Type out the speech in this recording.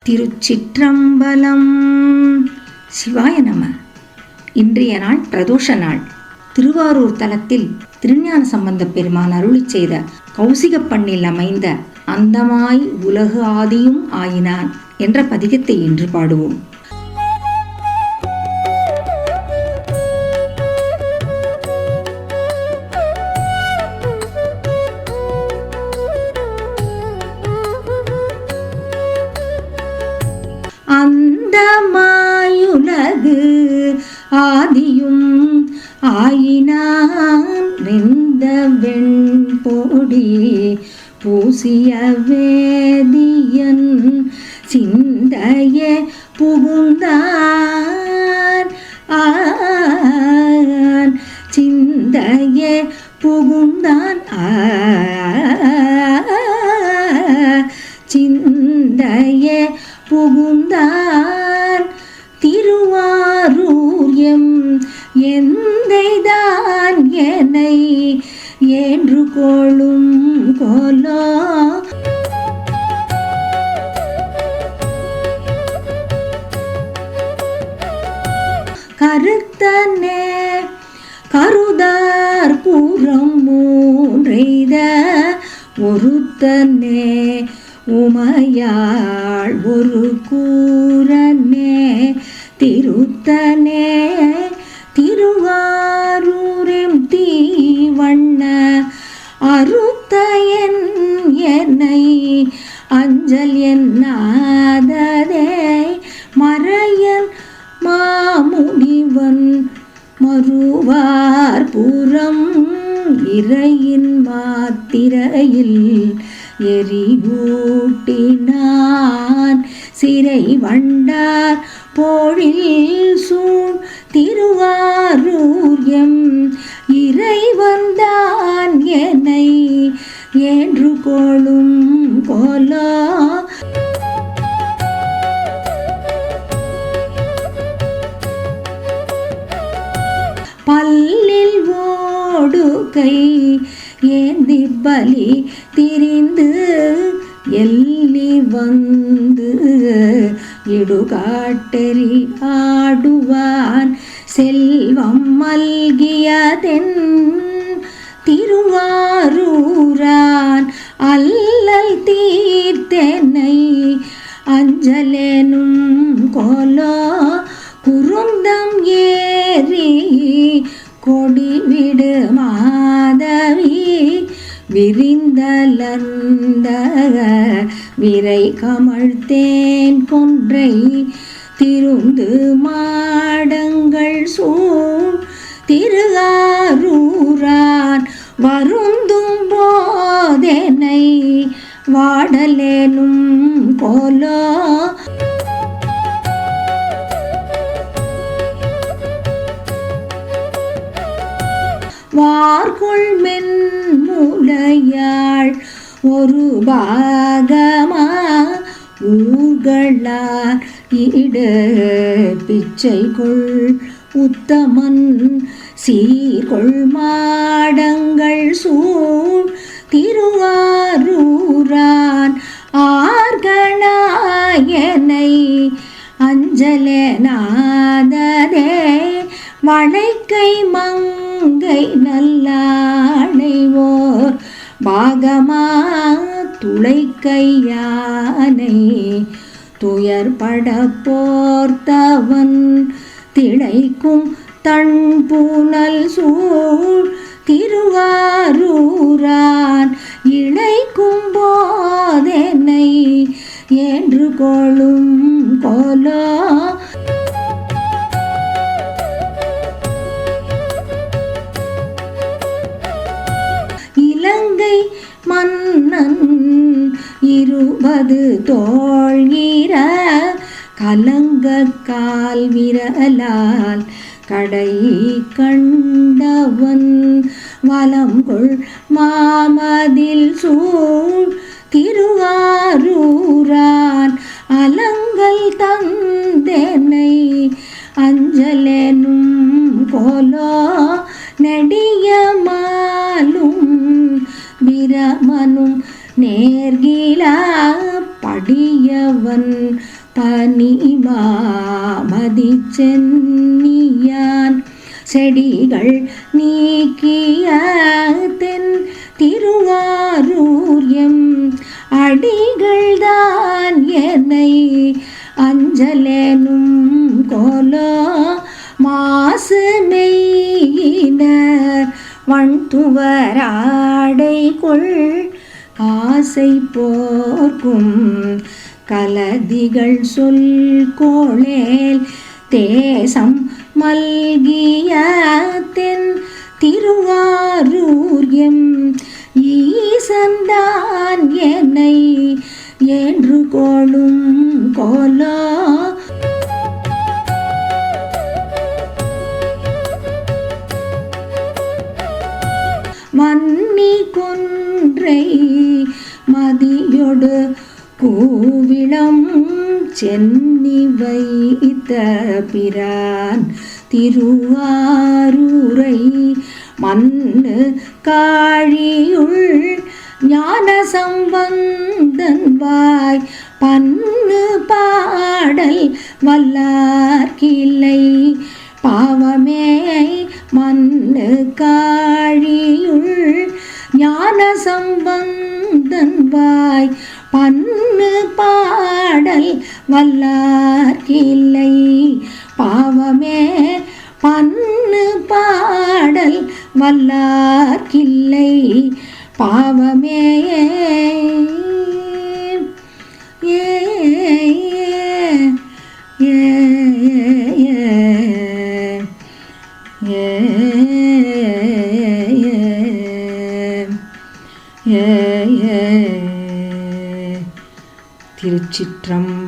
திருச்சிற்றம்பலம். சிவாய நம. இன்றைய நாள் பிரதோஷ நாள். திருவாரூர் தலத்தில் திருஞான சம்பந்தப் பெருமான் அருளி செய்த கௌசிக பண்ணில் அமைந்த அந்தமாய் உலகு ஆதியும் ஆயினான் என்ற பதிகத்தை இன்று பாடுவோம். அந்தமாயுலகு ஆதியும் ஆயினான் வெந்த வெண்பொடி பூசிய வேதியன் சிந்தையே புகுந்தான் சிந்தையே புகுந்தான் சிந்தையே புகுந்தான் திருவாரூர் எந்தைதான் என்னை என்று கொள்ளும் கோலோ கருத்தனே கருதார் புறம் மூன்றைத ஒருத்தனே உமையாள் ஒரு கூரனே திருத்தனே திருவாரூரெம் தீவண்ண அறுத்த என்னை அஞ்சல் என்னாததே மறையன் மாமுனிவன் மறுவார் புறம் இறையின் மாத்திரையில் எரியூட்டினான் சிறை வண்டார் போழில் சூழ் திருவாரூர் இறைவந்தான் என்னை என்று கொள்ளும் கோலோ பல்லில் ஓடுகை ஏந்தி பலி திரிந்து எல்லி வந்து இடுகாட்டெறி ஆடுவான் செல்வம் மல்கியதென் திருவாரூரான் அல்லல் தீர்த்தென்னை அஞ்சலேனும் கோலோ குருந்தம் ஏறி கொடிவிடு மாதவி விரிந்தலர்ந்த விரை கமழ்த்தேன் கொன்றை திருந்து மாடங்கள் சூழ் திருவாரூரான் வருந்தும் போதெனை வாடலேனும் கோலோ வார்கொள் மென்முலையாள் ஒரு பாகமா ஊர்களார் இடு பிச்சைக்குள் உத்தமன் சீர்கொள் மாடங்கள் சூழ் திருவாரூரான் ஆர்கனாயனை அஞ்சலேனாததே வளைக்கை மங்கை நல்லாணைவோர் பாகமா துளைக்கையானை துயர்பட போர்த்தவன் திளைக்கும் தன் பூனல் சூழ் திருவாரூரான் இழைக்கும் போதென்னை என்று கொள்ளும் கோலோ இலங்கை மன்னன் 20 தோழ்கிற கலங்க கால் விரலால் கடை கண்டவன் வலம்கொள் மாமதில் சூழ் திருவாரூரான் அலங்கல் தந்தென்னை அஞ்சலேனும் கோலோ நெடிய மாலும் பிரமனும் நேர்கிலா படியவன் பனிமாமதி சென்னியான் செடிகள் நீக்கிய தென் திருவாரூர் எம் அடிகள்தான் என்னை அஞ்சலேனும் கோலோ மாசு மெய்யினர் வண்துவராடைக்குள் ஆசை போர்க்கும் கலதிகள் சொல் கோளேல் தேசம் மல்கிய தென் திருவாரூர் எம் ஈசன்தான் என்னை என்று கோளும் கோலோ மன்னி கொன்றை மதியொடு கூவிளம் சென்னி வைத்த பிரான் திருவாரூரை மண்ணு காழியுள் ஞான சம்பந்தன் வாய் பன்னு பாடல் வல்லார்க்கில்லை பாவமே மண்ணு காழியுள் ஞான சம்பந்தன் வாய் பன்னு பாடல் வல்லார்க்கில்லை பாவமே பன்னு பாடல் வல்லார்க்கில்லை பாவமே ஏ திருச்சிற்றம்பலம்.